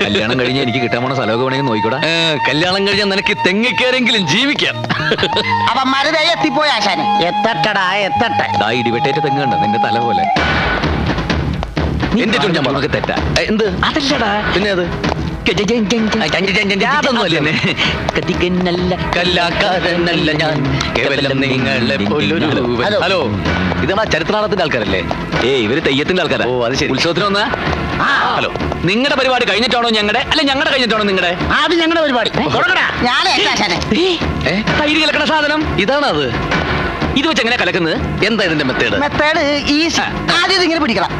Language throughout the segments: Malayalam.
കല്യാണം കഴിഞ്ഞാൽ എനിക്ക് കിട്ടാൻ പോണ സ്ഥലമൊക്കെ വേണമെങ്കിൽ നോക്കിക്കൂടാ. കല്യാണം കഴിഞ്ഞാൽ നിനക്ക് തെങ്ങിക്കേരെങ്കിലും ജീവിക്കാം. അപ്പൊ മരുതായി എത്തിപ്പോയി ആശാനെ. എത്തട്ടടാ എത്തട്ടെ. ഇടിവെട്ടേറ്റ തെങ്ങ് കണ്ട നിന്റെ തല പോലെ. എന്റെ ഞാൻ നമുക്ക് തെറ്റാ. എന്ത് അതല്ലടാ, പിന്നെ അത് കല്ലാക്കാരനല്ല ഞാൻ, കേവലം നിങ്ങളെ പോലൊരു. ഹലോ, ഇതാണ് ചരിത്രനാടകത്തിന്റെ ആൾക്കാരല്ലേ? ഇവര് തെയ്യത്തിന്റെ ആൾക്കാരാ. ഓ അത് ശരി. ഉത്സവത്തിന് വന്നാ? ഹലോ, നിങ്ങളുടെ പരിപാടി കഴിഞ്ഞിട്ടാണോ ഞങ്ങളുടെ, അല്ല ഞങ്ങളുടെ കഴിഞ്ഞിട്ടാണോ നിങ്ങളുടെ? ആദ്യം ഞങ്ങളുടെ പരിപാടി. ഞാനേ ആശാനെ. തൈര് കലക്കണ സാധനം ഇതാണ് അത്. ഇത് വെച്ച് എങ്ങനെ കലക്കുന്നത്? എന്താ ഇതിന്റെ മെത്തേഡ്? Method easy. ആദ്യം ഇതിങ്ങനെ പിടിക്കണം.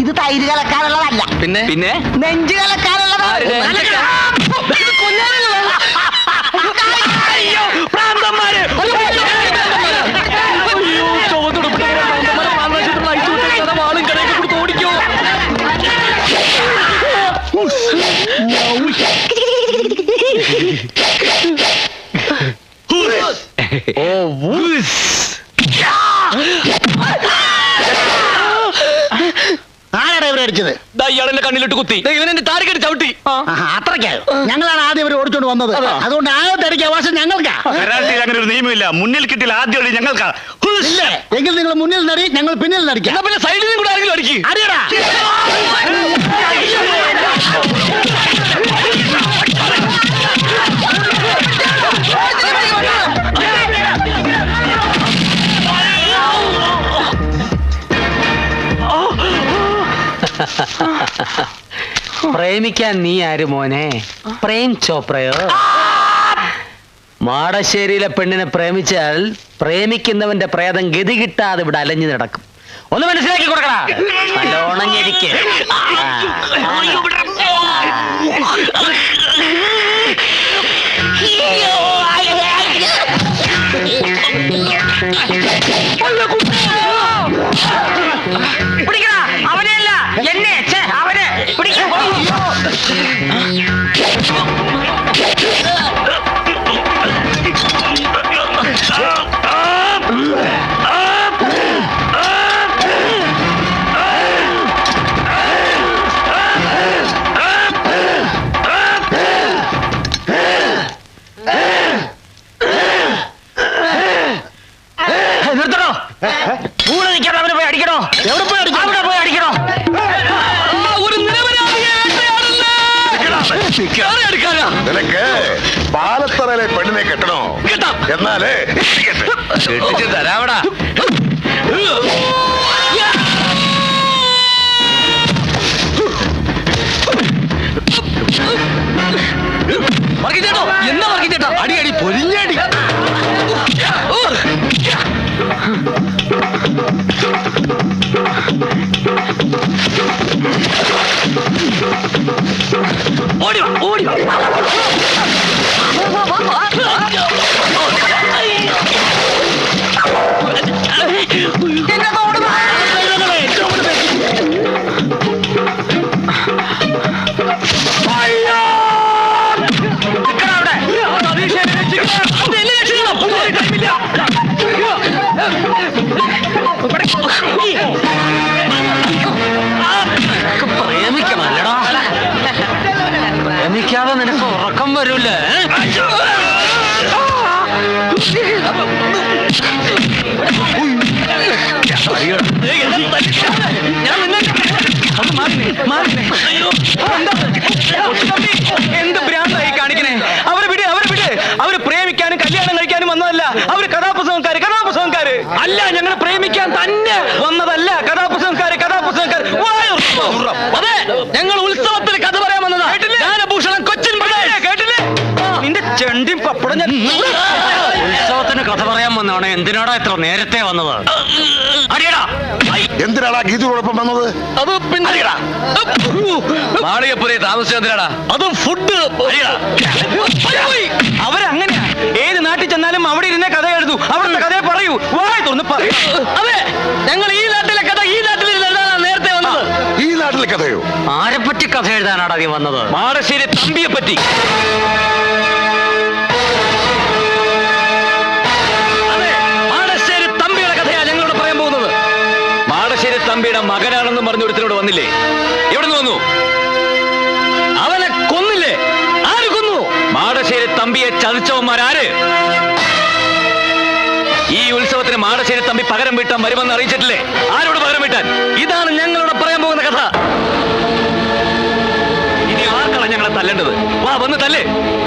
ഇത് തൈര് കലക്കാനുള്ളതല്ല, പിന്നെ പിന്നെ നെഞ്ച് കലക്കാനുള്ളതാണ്. ആരാടാ ഇവരെ അടിച്ചത്? ഇയാളെന്റെ കണ്ണിലിട്ട് കുത്തി. ഇവനെന്റെ താടിക്കടി ചവിട്ടി. അത്രയ്ക്കായോ? ഞങ്ങളാണ് ആദ്യം ഇവരെ ഓടിച്ചോണ്ട് വന്നത്. അതുകൊണ്ട് ആദ്യത്തെ അടിക്ക് അവകാശം ഞങ്ങൾക്കാ. അങ്ങനെ ഒരു നിയമമില്ല. മുന്നിൽ കിട്ടിയാൽ ആദ്യം അടി ഞങ്ങൾക്കാ. ഇല്ലേ? എങ്കിൽ നിങ്ങൾ മുന്നിൽ നടി, ഞങ്ങൾ പിന്നിൽ നടിക്കാം. പിന്നെ സൈഡിൽ കൂടെ ആരെങ്കിലും അടിക്കും. അടിയടാ. പ്രേമിക്കാൻ നീ ആര് മോനെ? പ്രേം ചോപ്രയോ? മാടശ്ശേരിയിലെ പെണ്ണിനെ പ്രേമിച്ചാൽ പ്രേമിക്കുന്നവന്റെ പ്രേതം ഗതി കിട്ടാതെ ഇവിടെ അലഞ്ഞു നടക്കും. ഒന്ന് മനസ്സിലാക്കി കൊടുക്കടാ. നല്ലോണം ഞെരിക്ക്. പിടിക്കടാ. അവനെയല്ല എന്നെ. അവനെ പിടിക്കും. നിർത്തണോ? കൂടെ നിൽക്കാതെ അവനെ പോയി അടിക്കണോ? എവിടെ പോയി അടിക്കണം? അവിടെ പോയി അടിക്കണോ? നിനക്ക് പാലത്തറയിലെ പെണ്ണിനെ കെട്ടണോ? എന്നാലേ കെട്ടിച്ച് തരാവടാ. എന്താ വർക്കിച്ചേട്ടാ? അടി അടി പൊരിഞ്ഞടി. ഓടി വാ, ഓടി വാ. പ്രേമിക്കണല്ലടാ. പ്രേമിക്കാതെ നിനക്ക് ഉറക്കം വരൂലേ? എന്ത് ഭ്രാന്തായി കാണിക്കണേ? അവരെ വിട്, അവരെ വിട്. അവര് പ്രേമിക്കാനും കല്യാണം കഴിക്കാനും വന്നതല്ല. അവര് കഥാപുസ്തകക്കാര്, കഥാപുസ്തകക്കാര് അല്ല. ഞങ്ങൾ പ്രേമിക്കാൻ തന്നെ വന്നതല്ല. കഥാപുസ്തകക്കാര്, കഥാപുസ്തകക്കാര്. അതെ, ഞങ്ങൾ ഉത്സവത്തിന് കഥ പറയാൻ വന്നതാ. ഗാനഭൂഷണം കൊച്ചിൻ കേട്ടില്ലേ? നിന്റെ ചെണ്ടിയും പപ്പടം ഞാൻ. ഉത്സവത്തിന് കഥ പറയാൻ വന്നാണ്. എന്തിനാടാ ഇത്ര നേരത്തെ വന്നത്? അടിയടാ. എന്തിനാടാ ഗീതയോടൊപ്പം വന്നത്? അത് പിന്നെ മാളികപ്പുരേ താമസിച്ചെന്തിനാടാ? അതും ഫുഡ്. അവരങ്ങനെയാ. ഏത് നാട്ടിൽ ചെന്നാലും അവിടെ ഇരുന്നേ കഥ എഴുതൂ. അവിടുത്തെ കഥയെ പറയൂ. വായി തുറന്ന് പറയൂ. അതെ, ഞങ്ങൾ ഈ നാട്ടിലെ കഥ ഈ നാട്ടിൽ എഴുതാനാണ് നേരത്തെ വന്നത്. ഈ നാട്ടിലെ കഥയോ? ആരെപ്പറ്റി കഥ എഴുതാനാടാ നീ വന്നത്? മാടശ്ശേരി തമ്പിയെ പറ്റി. അതെ, മാടശ്ശേരി തമ്പിയുടെ കഥയാ ഞങ്ങളോട് പറയാൻ പോകുന്നത്. മാടശ്ശേരി തമ്പിയുടെ മകനാണെന്ന് പറഞ്ഞ ഒരുത്തരോട് വന്നില്ലേ? എവിടെ നിന്ന് വന്നു? അവനെ തമ്പിയെ ചതിച്ചവന്മാരാര്? ഈ ഉത്സവത്തിന് മാടശ്ശേരി തമ്പി പകരം വീട്ടാൻ വരുമെന്ന് അറിയിച്ചിട്ടില്ലേ? ആരോട് പകരം വീട്ടാൻ? ഇതാണ് ഞങ്ങളോട് പറയാൻ പോകുന്ന കഥ. ഇനി ആർക്കാണ് ഞങ്ങളെ തല്ലേണ്ടത്? വാ, വന്ന് തല്ലേ.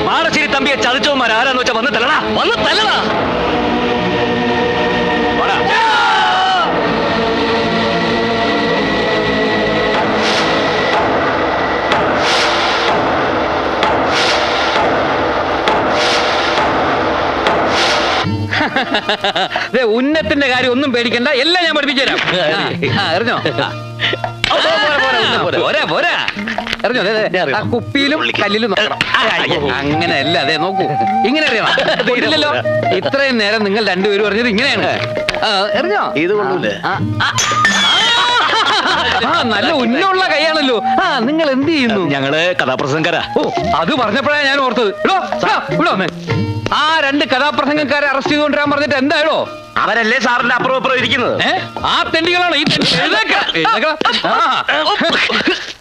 മാടശ്ശേരി തമ്പിയെ ചതിച്ചവന്മാർ ആരാന്ന് വെച്ചാ വന്ന് തല്ലടാ, വന്ന് തല്ലടാ. വാടാ. ഉന്നത്തിന്റെ കാര്യം ഒന്നും പേടിക്കണ്ട, എല്ലാം ഞാൻ പഠിപ്പിച്ചു തരാം. അറിഞ്ഞോ? അറിഞ്ഞോ? ആ കുപ്പിയിലും കല്ലിലും നോക്കണം. അങ്ങനെയല്ല, അതെ നോക്കൂ, ഇങ്ങനെ അറിയണം. ഇല്ലല്ലോ, ഇത്രയും നേരം നിങ്ങൾ രണ്ടുപേരും പറഞ്ഞത് ഇങ്ങനെയാണ്. അറിഞ്ഞോ? ഇത് കൊള്ളൂലേ? നല്ല ഉന്നുള്ള കൈയാണല്ലോ. നിങ്ങൾ എന്ത് ചെയ്യുന്നു? ഞങ്ങള് കഥാപ്രസംഗക്കാരാ. ഓ, അത് പറഞ്ഞപ്പോഴാണ് ഞാൻ ഓർത്തത്. ഇവിടെ വന്നേ. ആ 2 കഥാപ്രസംഗക്കാരെ അറസ്റ്റ് ചെയ്തുകൊണ്ടിരാൻ പറഞ്ഞിട്ട് എന്തായാലോ? അവരല്ലേ സാറിന്റെ അപ്പുറം ഇരിക്കുന്നത്? ആ തെണ്ടികളാണ് ഈ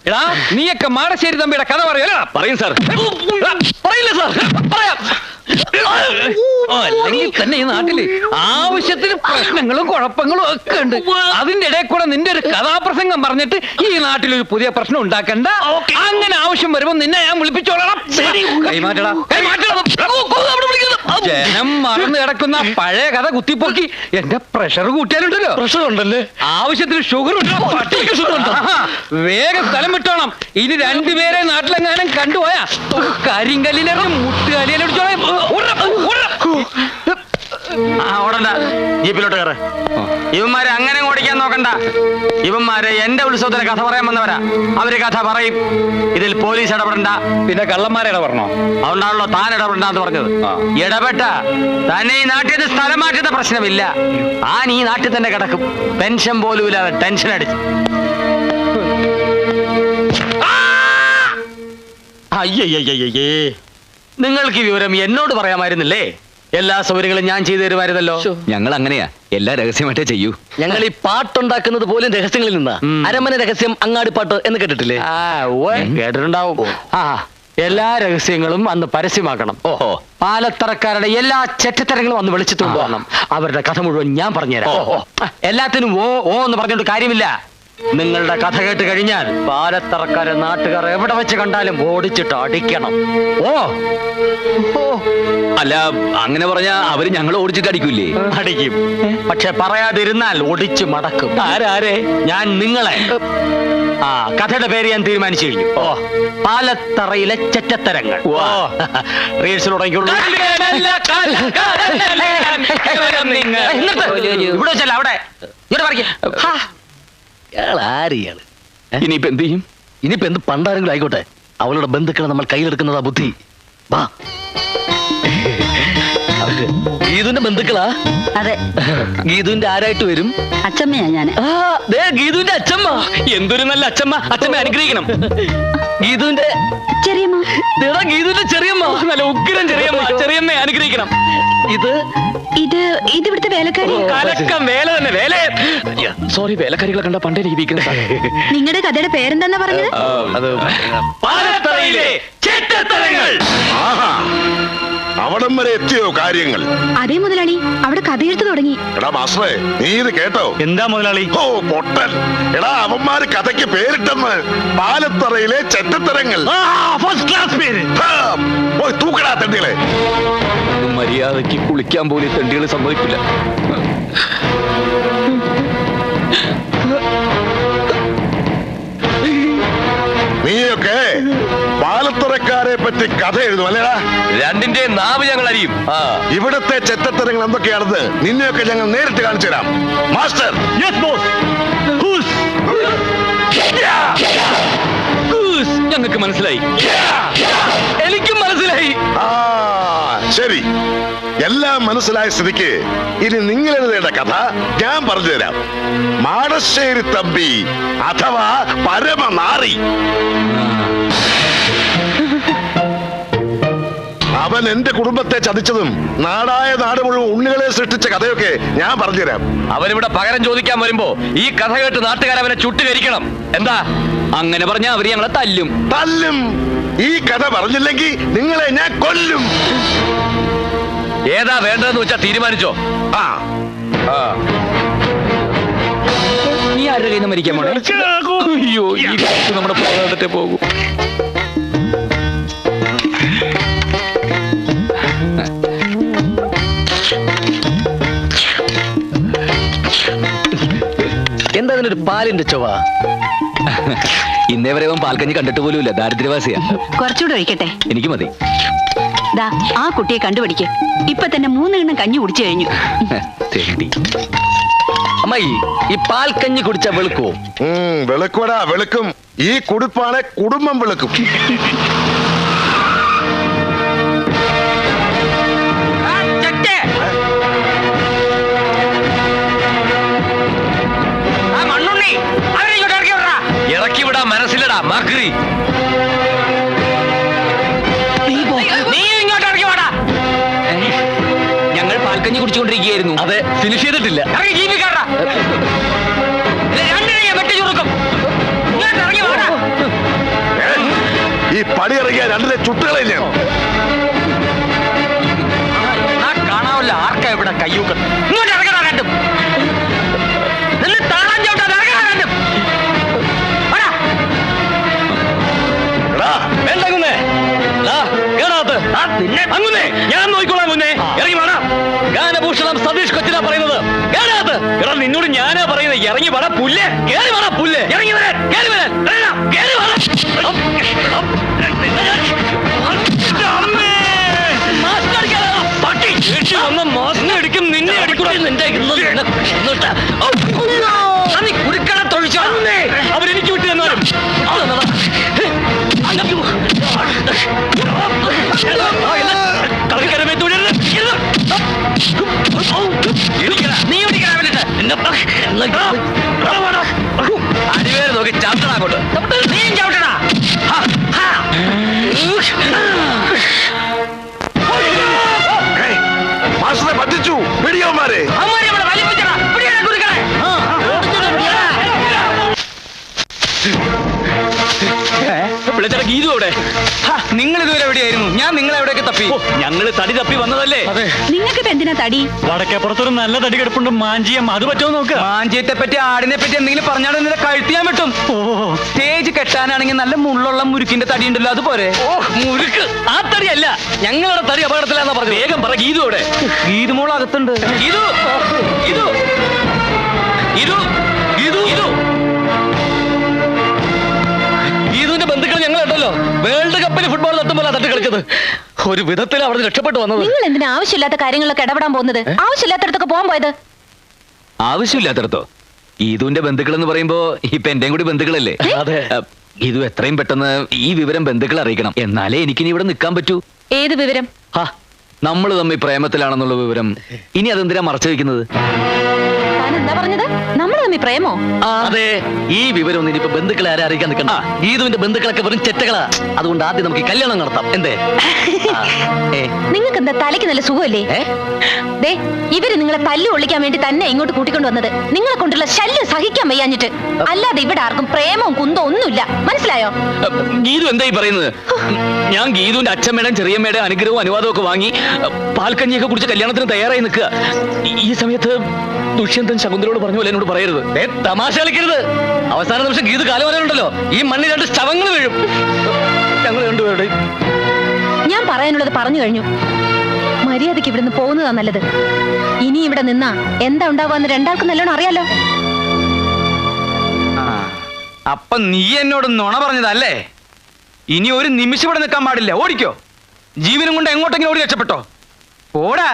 എടാ, നീയൊക്കെ മാടശ്ശേരി തമ്പിയുടെ കഥ പറയല. പറയും സാർ. പറയില്ല സാർ, പറയാം. അല്ലെങ്കിൽ തന്നെ ഈ നാട്ടില് ആവശ്യത്തിന് പ്രശ്നങ്ങളും കുഴപ്പങ്ങളും ഒക്കെ ഉണ്ട്. അതിന്റെ ഇടയിൽ കൂടെ നിന്റെ ഒരു കഥാപ്രസംഗം പറഞ്ഞിട്ട് ഈ നാട്ടിലൊരു പുതിയ പ്രശ്നം ഉണ്ടാക്കണ്ട. അങ്ങനെ ആവശ്യം വരുമ്പോ നിന്നെ ഞാൻ വിളിപ്പിച്ചോളാം. കൈമാറ്റടാ, ജനം മറന്നു കിടക്കുന്ന പഴയ കഥ കുത്തിപ്പൊക്കി എന്റെ പ്രഷർ കൂട്ടിയാലുണ്ടല്ലോ. പ്രഷർ ഉണ്ടല്ലേ? ആവശ്യത്തിന് ഷുഗർ ഉണ്ടോ? വേഗം സ്ഥലം വിട്ടോണം. ഇനി 2 പേരെ നാട്ടിലെങ്ങാനും കണ്ടുപോയാ കരിങ്കല്ലിനെറിഞ്ഞ് മുട്ടുകാലിയിലടിച്ചോളാം. ഓടണ്ട, ജീപ്പിലോട്ട് കയറ്. ഇവന്മാരെ അങ്ങനെ ഓടിക്കാൻ നോക്കണ്ട. ഇവന്മാരെ എന്റെ ഉത്സവത്തിന് കഥ പറയാൻ വന്നവരാ. അവര് കഥ പറയും. ഇതിൽ പോലീസ് ഇടപെടണ്ട. പിന്നെ കള്ളന്മാരെ ഇടപെടണോ? അതുകൊണ്ടാണല്ലോ താൻ ഇടപെടണ്ടെന്ന് പറഞ്ഞത്. ഇടപെട്ട തന്നെ ഈ നാട്ടിൽ നിന്ന് സ്ഥലം മാറ്റുന്ന പ്രശ്നമില്ല. താൻ ഈ നാട്ടിൽ തന്നെ കിടക്കും. പെൻഷൻ പോലും ഇല്ലാതെ ടെൻഷൻ അടിച്ച്. അയ്യയ്യേ, നിങ്ങൾക്ക് ഈ വിവരം എന്നോട് പറയാമായിരുന്നില്ലേ? എല്ലാ സൗകര്യങ്ങളും ഞാൻ ചെയ്തു തരുമായിരുന്നല്ലോ. ഞങ്ങൾ അങ്ങനെയാ, എല്ലാ രഹസ്യമായിട്ടേ ചെയ്യൂ. ഞങ്ങൾ ഈ പാട്ടുണ്ടാക്കുന്നത് പോലും രഹസ്യങ്ങളിൽ നിന്നാ. അരമന രഹസ്യം, അങ്ങാടിപ്പാട്ട് എന്ന് കേട്ടിട്ടില്ലേ? കേട്ടിട്ടുണ്ടാവും. എല്ലാ രഹസ്യങ്ങളും അന്ന് പരസ്യമാക്കണം. ഓഹോ. പാലത്തറക്കാരുടെ എല്ലാ ചെറ്റത്തരങ്ങളും അന്ന് വെളിച്ചത്ത് കൊണ്ടുവരണം. അവരുടെ കഥ മുഴുവൻ ഞാൻ പറഞ്ഞുതരാം. എല്ലാത്തിനും ഓ ഓ എന്ന് പറഞ്ഞിട്ട് കാര്യമില്ല. നിങ്ങളുടെ കഥ കേട്ട് കഴിഞ്ഞാൽ പാലത്തറക്കാരെ നാട്ടുകാർ എവിടെ വെച്ച് കണ്ടാലും ഓടിച്ചിട്ട് അടിക്കണം. ഓ ഓ, അല്ല, അങ്ങനെ പറഞ്ഞാ അവര് ഞങ്ങൾ ഓടിച്ചിട്ട് അടിക്കൂലേ? അടിക്കും. പക്ഷെ പറയാതിരുന്നാൽ ഒടിച്ചു മടക്കും. ആരെ? ഞാൻ നിങ്ങളെ. കഥയുടെ പേര് ഞാൻ തീരുമാനിച്ചു കഴിഞ്ഞു. പാലത്തറയിലെ ചെറ്റത്തരങ്ങൾ. റീൽസിൽ തുടങ്ങിയുള്ളൂ. ഇവിടെ വെച്ചല്ല, അവിടെ ഇവിടെ പറയാ. ആരെയാണ്? ഇനിയിപ്പോ എന്ത് ചെയ്യും? ഇനിയിപ്പോ എന്ത് പണ്ടാരെങ്കിലും ആയിക്കോട്ടെ, അവളുടെ ബന്ധുക്കളെ നമ്മൾ കയ്യിലെടുക്കുന്നതാ ബുദ്ധി. വാ. ഗീതുവിന്റെ ബന്ധുക്കളാ? അതെ, ഗീതുവിന്റെ ആരായിട്ട് വരും? അച്ചമ്മയാ ഞാൻ. ഗീതുവിന്റെ അച്ഛമ്മ. എന്തൊരു നല്ല അച്ഛമ്മ. അച്ഛമ്മ അനുഗ്രഹിക്കണം. ഗീതുവിന്റെ ചെറിയമ്മ. ഗീതുവിന്റെ ചെറിയമ്മ. നല്ല ഉഗ്രം ചെറിയമ്മ. ചെറിയമ്മയെ അനുഗ്രഹിക്കണം. ഇത് ഇവിടുത്തെ വേലക്കാരി. കലക്കം വേല തന്നെ. വേല. സോറി, വേലക്കാരികളെ കണ്ട പണ്ടേ ജീവിക്കുന്നത്. നിങ്ങളുടെ കഥയുടെ പേരെന്താ പറഞ്ഞത്? അത് പാലത്തറയിലെ ചെറ്റത്തരങ്ങൾ. ആഹാ, അവിടം വരെ എത്തിയോ കാര്യങ്ങൾ? അതേ മുതലാളി, അവിടെ കഥയെടുത്ത് തുടങ്ങി. എടാ മാസ്റ്ററെ, നീ ഇത് കേട്ടോ? എന്താ മുതലാളി? ഓ പൊട്ടൻ. എടാ, അവന്മാര് കഥയ്ക്ക് പേരിട്ടെന്ന്. പാലത്തറയിലെ ചെറ്റത്തരങ്ങൾ. ഫസ്റ്റ് ക്ലാസ് പേര്. പോയി തൂക്കടാ തെണ്ടികളെ. മര്യാദക്ക് കുളിക്കാൻ പോലും തെണ്ടികൾ സമ്മതിക്കില്ല. നീയൊക്കെ പാലത്തറക്കാരെ പറ്റി കഥ എഴുതും അല്ലേടാ? രണ്ടിന്റെ നാവ് ഞങ്ങൾ അറിയും. ഇവിടത്തെ ചെറ്റത്തരങ്ങൾ എന്തൊക്കെയാണെന്ന് നിന്നെയൊക്കെ ഞങ്ങൾ നേരിട്ട് കാണിച്ചു തരാം. മാസ്റ്റർ. ഞങ്ങൾക്ക് മനസ്സിലായി. എനിക്കും മനസ്സിലായി. ശരി, എല്ലാം മനസ്സിലായ സ്ഥിതിക്ക് ഇനി നിങ്ങൾ എഴുതേണ്ട കഥ ഞാൻ പറഞ്ഞു തരാം. മാടശ്ശേരി തമ്പി അഥവാ പരമനാറി. അവൻ എന്റെ കുടുംബത്തെ ചതിച്ചതും നാടായ നാട് മുഴുവൻ ഉണ്ണികളെ സൃഷ്ടിച്ച കഥയൊക്കെ ഞാൻ പറഞ്ഞുതരാം. അവനിവിടെ പകരം ചോദിക്കാൻ വരുമ്പോ ഈ കഥ കേട്ട് നാട്ടുകാരവനെ ചുട്ടുകരിക്കണം. എന്താ? അങ്ങനെ പറഞ്ഞാ അവര് ഞങ്ങളെ തല്ലും. തല്ലും. ഈ കഥ പറഞ്ഞില്ലെങ്കിൽ നിങ്ങളെ ഞാൻ കൊല്ലും. ഏതാ വേണ്ടതെന്ന് വെച്ചാ തീരുമാനിച്ചോ? ആ നീ ആരുടെ കയ്യിൽ നിന്ന് മരിക്കാൻ പോണേ? അയ്യോ ഈ കാലത്ത് നമ്മുടെ പോകാതെ പോകും. എന്താ അതിനൊരു പാലിന്റെ ചൊവ്വ? ഇന്നേ വരെ അവൻ പാൽക്കഞ്ഞി കണ്ടിട്ട് പോലുമില്ല. ദാരിദ്ര്യവാസിയാ. കുറച്ചുകൂടെ ഒഴിക്കട്ടെ. എനിക്ക് മതി. ദാ ആ കുട്ടിയെ കണ്ടുപിടിക്ക്. ഇപ്പൊ തന്നെ 3 എണ്ണം കഞ്ഞി കുടിച്ചു കഴിഞ്ഞു. അമ്മായി, ഈ പാൽക്കഞ്ഞി കുടിച്ച വെളുക്കുവോ? വെളുക്കുവടാ, വെളുക്കും. ഈ കുടുപ്പാണ് കുടുംബം വെളുക്കും. ഇറക്കി വിടാ മനസ്സിലടാ മാക്രി. ഞങ്ങൾ പാൽക്കഞ്ഞി കുടിച്ചുകൊണ്ടിരിക്കുകയായിരുന്നു. അതെ, ഫിനിഷ് ചെയ്തിട്ടില്ല. ഈ പടി ഇറങ്ങിയ രണ്ടിലെ ചുട്ടുകളില്ല. കാണാവല്ല ആർക്കാ ഇവിടെ കയ്യൂക്കം. ഇങ്ങോട്ട് ഇറങ്ങണ രണ്ടും. അങ്ങനെ ഞാൻ നോക്കിക്കോളാം. മുന്നേ ഇറങ്ങി വേണം. ഗാനഭൂഷണം സതീഷ് കൊച്ചിനാ പറയുന്നത്. കേടാത്ത് എടാ, നിന്നോട് ഞാനാ പറയുന്നത്. ഇറങ്ങി വേണം പുല്ല്. കേറി വേണം പുല്ല്. ഇറങ്ങി വരാൻ കേറി വരാൻ കേറി അടിക്കും. നിന്നെ അടിക്കൂടാ. കുടുക്കണ തൊഴിച്ചോ അവരെനിക്ക് വിട്ടു തന്നാലും കളിക്കരമേ തുടരുത്. അടിവേറെ നോക്കി ചവിട്ടണ അങ്ങോട്ട്. നീയും ചവിട്ടണ. മാസ്റ്ററെ പറ്റിച്ചു. പിടിയവന്മാരെ. ഗീതോടെ നിങ്ങൾ ഇതുവരെ എവിടെയായിരുന്നു? ഞാൻ നിങ്ങളെ എവിടെയൊക്കെ തപ്പി. ഞങ്ങള് തടി തപ്പി വന്നതല്ലേ. നിങ്ങൾക്ക് ഇപ്പൊ എന്തിനാ തടി? വടക്കേപ്പുറത്തൊരു നല്ല തടി കിടപ്പുണ്ട്. മാഞ്ചിയം. അത് പറ്റുമോ നോക്ക്. മാഞ്ചിയത്തെ പറ്റി ആടിനെ പറ്റി എന്തെങ്കിലും പറഞ്ഞാലും നിന്നെ കഴുത്തിയാൻ പറ്റും. സ്റ്റേജ് കെട്ടാനാണെങ്കിൽ നല്ല മുള്ളുള്ള മുരുക്കിന്റെ തടി ഉണ്ടല്ലോ, അതുപോലെ. മുരുക്ക് ആ തടിയല്ല. ഞങ്ങളുടെ തടി അപകടത്തിലാന്നാ പറഞ്ഞു. വേഗം പറ. ഗീതോടെ. ഗീതുമോൾ അകത്തുണ്ട്. ഗീതു ഗീതു ഗീതു ഗീതു ഗീതു ഗീതുവിന്റെ ബന്ധുക്കൾ ഞങ്ങൾ ഉണ്ടല്ലോ. വേൾഡ് കപ്പിൽ ഫുട്ബോൾ തട്ടുമ്പോൾ തട്ടി കളിച്ചത്. ഒരു വിധത്തിൽ അവിടെ രക്ഷപ്പെട്ടു വന്നത്. നിങ്ങൾ എന്തിനാ ആവശ്യമില്ലാത്ത കാര്യങ്ങളൊക്കെ ഇടപെടാൻ പോകുന്നത്? ആവശ്യമില്ലാത്തടത്തൊക്കെ പോകാൻ പോയത്. ആവശ്യമില്ലാത്തടത്തോ? ഗീതുവിന്റെ ബന്ധുക്കൾ എന്ന് പറയുമ്പോ ഇപ്പൊ എന്റെയും കൂടി ബന്ധുക്കളല്ലേ? അതെ. ഗീതു എത്രയും പെട്ടെന്ന് ഈ വിവരം ബന്ധുക്കളെ അറിയിക്കണം. എന്നാലേ എനിക്കിനി ഇവിടെ നിൽക്കാൻ പറ്റൂ. ഏത് വിവരം? നമ്മൾ തമ്മിൽ പ്രേമത്തിലാണെന്നുള്ള വിവരം. ഇനി അതെന്തിനാ മറച്ചു വെക്കുന്നത്? താൻ എന്താ പറഞ്ഞത്? നമ്മൾ തമ്മിൽ പ്രേമോ? അതെ. ഈ വിവരം ഒന്നും ഇനിയിപ്പോ ബന്ധുക്കളെ ആരെ അറിയിക്കാൻ നിൽക്കണ്ട. ഗീതുവിന്റെ ബന്ധുക്കളൊക്കെ വെറും ചെറ്റകളാ. അതുകൊണ്ട് ആദ്യം നമുക്ക് കല്യാണം നടത്താം. എന്തേ? നിങ്ങൾക്ക് എന്താ തലയ്ക്ക് നല്ല സുഖമല്ലേ? ദേ, ഇവര് നിങ്ങളെ തല്ലു ഒളിക്കാൻ വേണ്ടി തന്നെ ഇങ്ങോട്ട് കൂട്ടിക്കൊണ്ടുവന്നത്. നിങ്ങളെ കൊണ്ടുള്ള ശല്യം സഹിക്കാൻ വയ്യാഞ്ഞിട്ട്. അല്ലാതെ ഇവിടെ ആർക്കും പ്രേമവും കുന്തോ ഒന്നുമില്ല. മനസ്സിലായോ? ഗീതു എന്തായി പറയുന്നത്? ഞാൻ ഗീതുവിന്റെ അച്ഛമ്മയുടെയും ചെറിയമ്മയുടെ അനുഗ്രഹവും അനുവാദവും ഒക്കെ വാങ്ങി പാൽക്കഞ്ഞിയൊക്കെ കുടിച്ച് കല്യാണത്തിന് തയ്യാറായി നിൽക്കുക. ഈ സമയത്ത് ദുഷ്യന്തൻ ശകുന്തലോട് പറഞ്ഞ പോലെ എന്നോട് പറയരുത്. തമാശ കളിക്കരുത്. അവസാന നിമിഷം ഗീതു കാലം വരാനുണ്ടല്ലോ, ഈ മണ്ണിൽ 2 ശവങ്ങൾ വീഴും. ഞങ്ങൾ രണ്ടുപേരുടെ. ഞാൻ പറയാനുള്ളത് പറഞ്ഞു കഴിഞ്ഞു. മര്യാദയ്ക്ക് ഇവിടുന്ന് പോകുന്നതാ നല്ലത്. ഇനി ഇവിടെ നിന്നാ എന്താ ഉണ്ടാവാന്ന് രണ്ടാൾക്കും നല്ലോണം അറിയാലോ. അപ്പൊ നീ എന്നോട് നുണ പറഞ്ഞതല്ലേ? ഇനി ഒരു നിമിഷം ഇവിടെ നിൽക്കാൻ പാടില്ല. ഓടിക്കോ. ജീവനും കൊണ്ട് എങ്ങോട്ടെങ്കിലും ഓടി രക്ഷപ്പെട്ടോ. ഓടാ.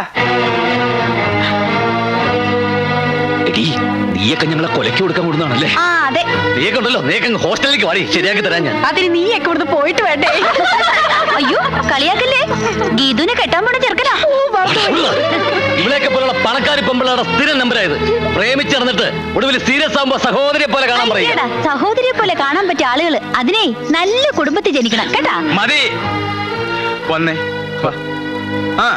നീയൊക്കെ ഞങ്ങളെ കൊലയ്ക്ക് കൊടുക്കാൻ കൂടുന്നതാണല്ലേ? അതെ. നീയൊക്കെ ഉണ്ടല്ലോ, നീയൊക്കെ ഹോസ്റ്റലിലേക്ക് വാടി, ശരിയാക്കി തരാൻ ഞാൻ. അതിന് നീയൊക്കെ ഇവിടുന്ന് പോയിട്ട് വേണ്ടേ? അയ്യോ, കളിയാക്കല്ലേ. ഗീതുവിനെ കെട്ടാൻ പോണ ചെറുക്കനാ. ഇവിടെയൊക്കെ പോലുള്ള പണക്കാരി പെമ്പിളയുടെ സ്ഥിരം നമ്പരായത്. പ്രേമിച്ചിറന്നിട്ട് ഒടുവിൽ സീരിയസ് ആകുമ്പോ സഹോദരിയെ പോലെ കാണാൻ പറയുക. സഹോദരിയെ പോലെ കാണാൻ പറ്റിയ ആളുകൾ അതിനെ നല്ല കുടുംബത്തിൽ ജനിക്കണം കേട്ടാ. മതി. വന്നേ. ആ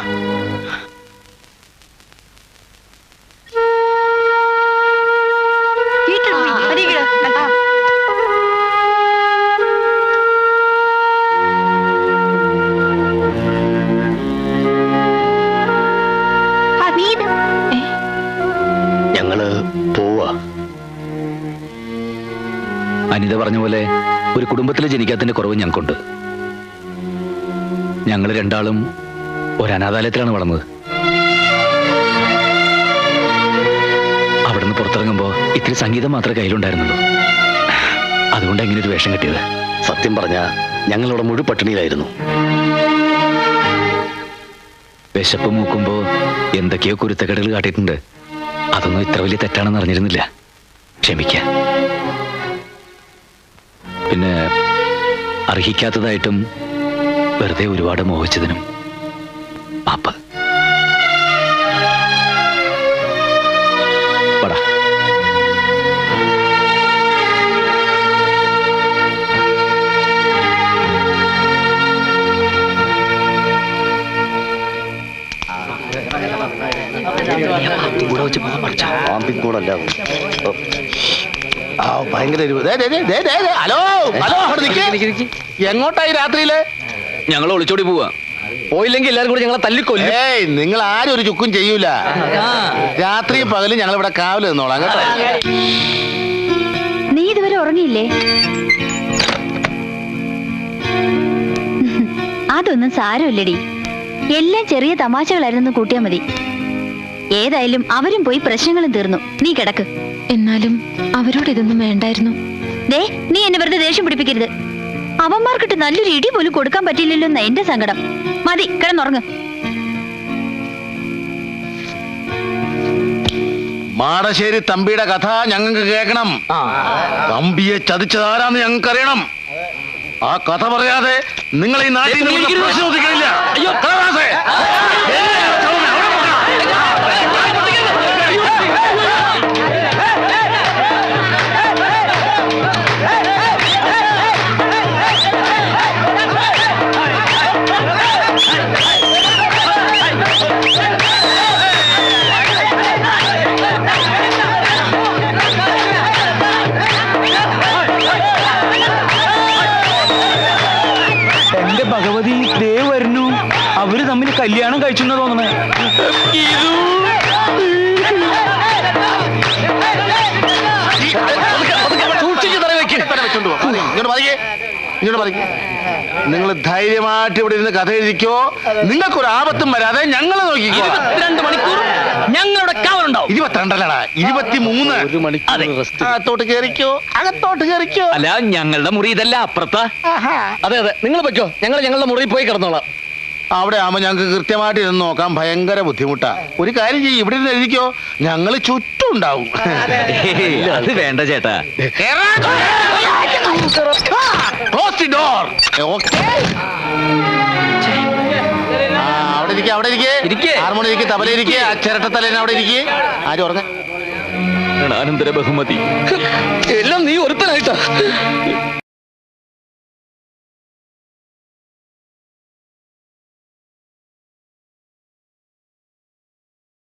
പറഞ്ഞ പോലെ ഒരു കുടുംബത്തിൽ ജനിക്കാത്തതിന്റെ കുറവ് ഞങ്ങൾക്കുണ്ട്. ഞങ്ങൾ രണ്ടാളും ഒരു അനാഥാലയത്തിലാണ് വളർന്നത്. അവിടുന്ന് പുറത്തിറങ്ങുമ്പോ ഇത്തിരി സംഗീതം മാത്രമേ കയ്യിലുണ്ടായിരുന്നുള്ളൂ. അതുകൊണ്ട് എങ്ങനെ ഒരു വേഷം കിട്ടിയത്? സത്യം പറഞ്ഞ ഞങ്ങളിവിടെ മുഴു പട്ടിണിയിലായിരുന്നു. വിശപ്പ് മൂക്കുമ്പോ എന്തൊക്കെയോ കുരുത്തക്കേടുകൾ കാട്ടിയിട്ടുണ്ട്. അതൊന്നും ഇത്ര വലിയ തെറ്റാണെന്ന് അറിഞ്ഞിരുന്നില്ല. ക്ഷമിക്ക. പിന്നെ അർഹിക്കാത്തതായിട്ടും വെറുതെ ഒരുപാട് മോഹിച്ചതിനും മാപ്പ്. പടാ. പാമ്പിക്കൂടല്ല. ഭയങ്കര ഹലോ ഹലോ, അവിടെ നിക്ക്. എങ്ങോട്ടായി രാത്രിയില്? ഞങ്ങൾ ഒളിച്ചോടി പോവാ. പോയില്ലെങ്കിൽ എല്ലാവരും കൂടി ഞങ്ങളെ തല്ലിക്കൊല്ലും. ഏയ്, നിങ്ങൾ ആരും ഒരു ചുക്കും ചെയ്യൂല. രാത്രിയും പകലും ഞങ്ങൾ ഇവിടെ കാവല് നിന്നോളാം കേട്ടോ. നീ ഇതുവരെ ഉറങ്ങിയില്ലേ? അതൊന്നും സാരമില്ലടി. എല്ലാം ചെറിയ തമാശകളായിരുന്നു കൂട്ടിയാ മതി. ഏതായാലും അവരും പോയി പ്രശ്നങ്ങളും തീർന്നു. നീ കിടക്ക്. എന്നാലും അവരോട് ഇതൊന്നും വേണ്ടായിരുന്നു. ദേ, നീ എന്നെ വെറുതെ ദേഷ്യം പിടിപ്പിക്കരുത്. അവന്മാർക്കിട്ട് നല്ലൊരു ഇടി പോലും കൊടുക്കാൻ പറ്റിയില്ലല്ലോ എന്നാ എന്റെ സങ്കടം. മതി, കിടന്നുറങ്ങ്. മാടശ്ശേരി തമ്പിയുടെ കഥ ഞങ്ങൾക്ക് കേൾക്കണം. തമ്പിയെ ചതിച്ചതാരാന്ന് ഞങ്ങൾക്ക് അറിയണം. ആ കഥ പറയാതെ നിങ്ങൾ ഈ നാട്ടിൽ ശ്രദ്ധിക്കില്ല. എന്റെ ഭഗവതി, ദേ വരുന്നു. അവര് തമ്മിൽ കല്യാണം കഴിച്ചെന്ന് തോന്നണേ. നിങ്ങൾ ധൈര്യമായിട്ട് ഇവിടെ ഇരുന്ന് കഥ എഴുതിക്കോ. നിങ്ങൾക്കൊരു ആപത്തും വരാതെ ഞങ്ങൾ നോക്കിക്കോ. 22 മണിക്കൂർ ഞങ്ങളുടെ കാവലുണ്ടാവും. 22 23. അകത്തോട്ട് കേറിക്കോ, അകത്തോട്ട് കേറിക്കോ. അല്ല, ഞങ്ങളുടെ മുറി ഇതല്ല, അപ്പുറത്താ. അതെ അതെ, നിങ്ങൾ വെക്കോ. ഞങ്ങൾ ഞങ്ങളുടെ മുറിയിൽ പോയി കിടന്നോളാം. അവിടെ ആവുമ്പോ ഞങ്ങൾക്ക് കൃത്യമായിട്ട് ഇരുന്ന് നോക്കാൻ ഭയങ്കര ബുദ്ധിമുട്ടാ. ഒരു കാര്യം ചെയ്യും, ഇവിടെ ഇരുന്ന് എഴുതിക്കോ. ഞങ്ങൾ ചുറ്റും ഉണ്ടാവും. അത് വേണ്ട ചേട്ടാ. Close the door. Okay. അവിടെ ഇരിക്കുക, അവിടെ ഇരിക്കുക. ഹാർമോണി ഇരിക്കുക, തബല ഇരിക്കുക, ചിരട്ടത്തലേനെ അവിടെ ഇരിക്കുക. ആരും ഉറങ്ങ. അനന്തര ബഹുമതി എല്ലാം നീ ഒരുത്തനായിട്ടാ.